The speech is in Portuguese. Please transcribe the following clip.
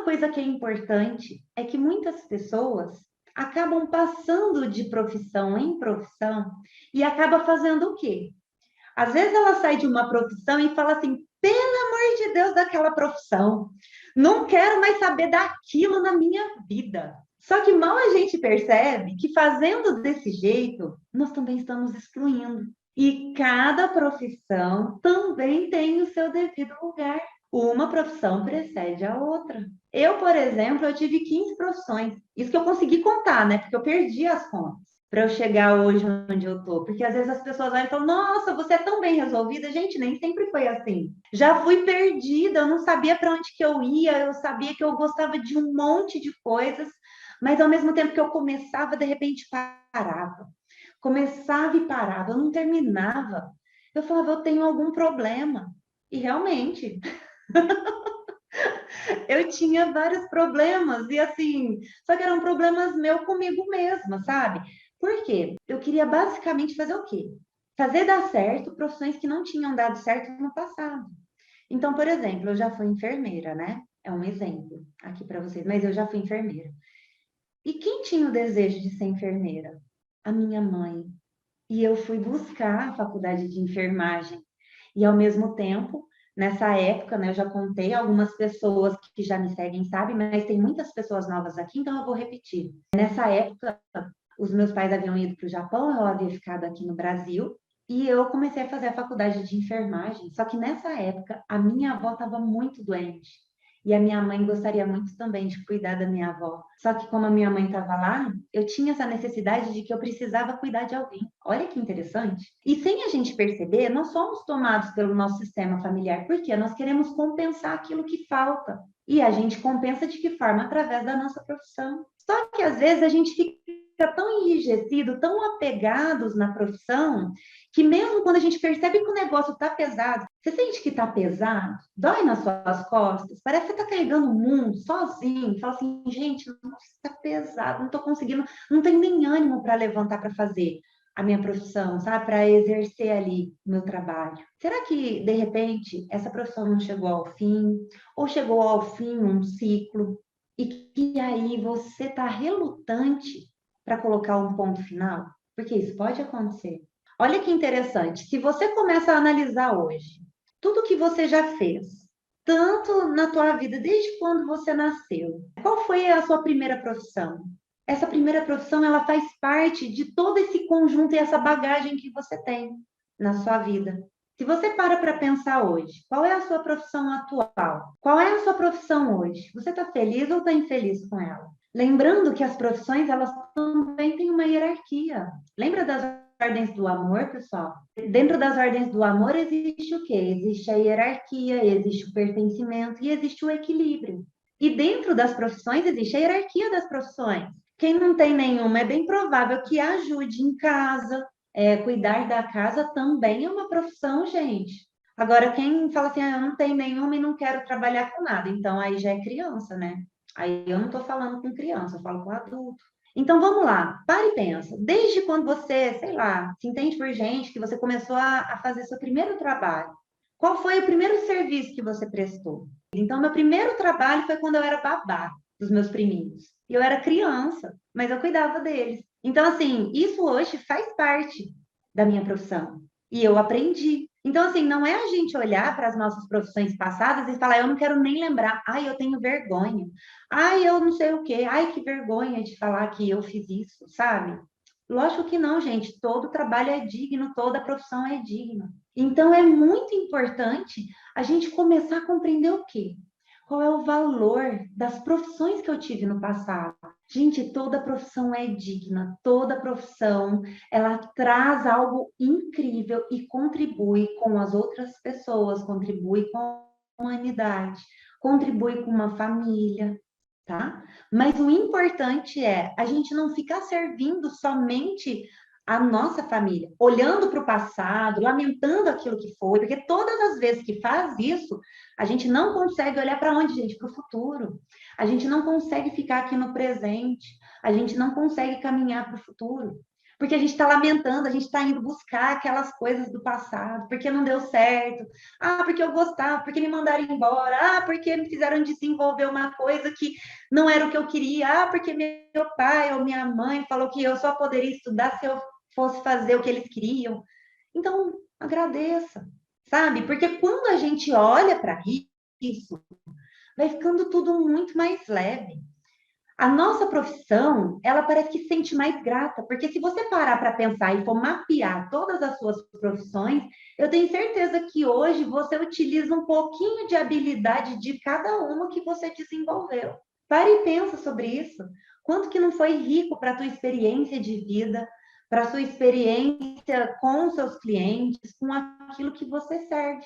coisa que é importante é que muitas pessoas acabam passando de profissão em profissão e acaba fazendo o quê? Às vezes ela sai de uma profissão e fala assim, pelo amor de Deus, daquela profissão, não quero mais saber daquilo na minha vida. Só que mal a gente percebe que fazendo desse jeito, nós também estamos excluindo. E cada profissão também tem o seu devido lugar. Uma profissão precede a outra. Eu, por exemplo, eu tive 15 profissões. Isso que eu consegui contar, né? Porque eu perdi as contas para eu chegar hoje onde eu tô. Porque às vezes as pessoas olham e falam, nossa, você é tão bem resolvida. Gente, nem sempre foi assim. Já fui perdida, eu não sabia para onde que eu ia, eu sabia que eu gostava de um monte de coisas, mas ao mesmo tempo que eu começava, de repente parava. Começava e parava, eu não terminava. Eu falava, eu tenho algum problema. E realmente, eu tinha vários problemas, e assim, só que eram problemas meu comigo mesma, sabe? Por quê? Eu queria basicamente fazer o quê? Fazer dar certo profissões que não tinham dado certo no passado. Então, por exemplo, eu já fui enfermeira, né? É um exemplo aqui para vocês, mas eu já fui enfermeira. E quem tinha o desejo de ser enfermeira? A minha mãe. E eu fui buscar a faculdade de enfermagem. E ao mesmo tempo, nessa época, né, eu já contei, algumas pessoas que já me seguem sabem, mas tem muitas pessoas novas aqui, então eu vou repetir. Nessa época, os meus pais haviam ido para o Japão, eu havia ficado aqui no Brasil, e eu comecei a fazer a faculdade de enfermagem. Só que nessa época, a minha avó estava muito doente. E a minha mãe gostaria muito também de cuidar da minha avó. Só que como a minha mãe estava lá, eu tinha essa necessidade de que eu precisava cuidar de alguém. Olha que interessante. E sem a gente perceber, nós somos tomados pelo nosso sistema familiar, porque nós queremos compensar aquilo que falta. E a gente compensa de que forma? Através da nossa profissão. Só que às vezes a gente fica tão enrijecido, tão apegados na profissão, que mesmo quando a gente percebe que o negócio está pesado, você sente que está pesado, dói nas suas costas, parece que você está carregando o mundo sozinho, fala assim, gente, está pesado, não estou conseguindo, não tenho nem ânimo para levantar para fazer a minha profissão, sabe? Para exercer ali o meu trabalho. Será que, de repente, essa profissão não chegou ao fim? Ou chegou ao fim um ciclo? E que aí você está relutante para colocar um ponto final? Porque isso pode acontecer. Olha que interessante, se você começa a analisar hoje tudo que você já fez, tanto na tua vida, desde quando você nasceu, qual foi a sua primeira profissão? Essa primeira profissão, ela faz parte de todo esse conjunto e essa bagagem que você tem na sua vida. Se você para pensar hoje, qual é a sua profissão atual? Qual é a sua profissão hoje? Você está feliz ou está infeliz com ela? Lembrando que as profissões, elas também têm uma hierarquia. Lembra das ordens do amor, pessoal? Dentro das ordens do amor existe o quê? Existe a hierarquia, existe o pertencimento e existe o equilíbrio. E dentro das profissões existe a hierarquia das profissões. Quem não tem nenhuma, é bem provável que ajude em casa, cuidar da casa também é uma profissão, gente. Agora, quem fala assim, eu não tenho nenhuma e não quero trabalhar com nada, então aí já é criança, né? Aí eu não estou falando com criança, eu falo com adulto. Então vamos lá, para e pensa. Desde quando você, sei lá, se entende por gente, que você começou a fazer seu primeiro trabalho, qual foi o primeiro serviço que você prestou? Então, meu primeiro trabalho foi quando eu era babá dos meus priminhos. E eu era criança, mas eu cuidava deles. Então, assim, isso hoje faz parte da minha profissão. E eu aprendi. Então, assim, não é a gente olhar para as nossas profissões passadas e falar, eu não quero nem lembrar. Ai, eu tenho vergonha. Ai, eu não sei o quê. Ai, que vergonha de falar que eu fiz isso, sabe? Lógico que não, gente. Todo trabalho é digno, toda profissão é digna. Então, é muito importante a gente começar a compreender o quê? Qual é o valor das profissões que eu tive no passado? Gente, toda profissão é digna, toda profissão, ela traz algo incrível e contribui com as outras pessoas, contribui com a humanidade, contribui com uma família, tá? Mas o importante é a gente não ficar servindo somente a nossa família, olhando para o passado, lamentando aquilo que foi, porque todas as vezes que faz isso, a gente não consegue olhar para onde, gente? Para o futuro. A gente não consegue ficar aqui no presente, a gente não consegue caminhar para o futuro. porque a gente está lamentando, a gente está indo buscar aquelas coisas do passado, porque não deu certo, porque eu gostava, porque me mandaram embora, porque me fizeram desenvolver uma coisa que não era o que eu queria, porque meu pai ou minha mãe falou que eu só poderia estudar se eu fosse fazer o que eles queriam. Então, agradeça, sabe? Porque quando a gente olha para isso, vai ficando tudo muito mais leve. A nossa profissão, ela parece que se sente mais grata, porque se você parar para pensar e for mapear todas as suas profissões, eu tenho certeza que hoje você utiliza um pouquinho de habilidade de cada uma que você desenvolveu. Pare e pensa sobre isso. Quanto que não foi rico para a tua experiência de vida, para a sua experiência com seus clientes, com aquilo que você serve.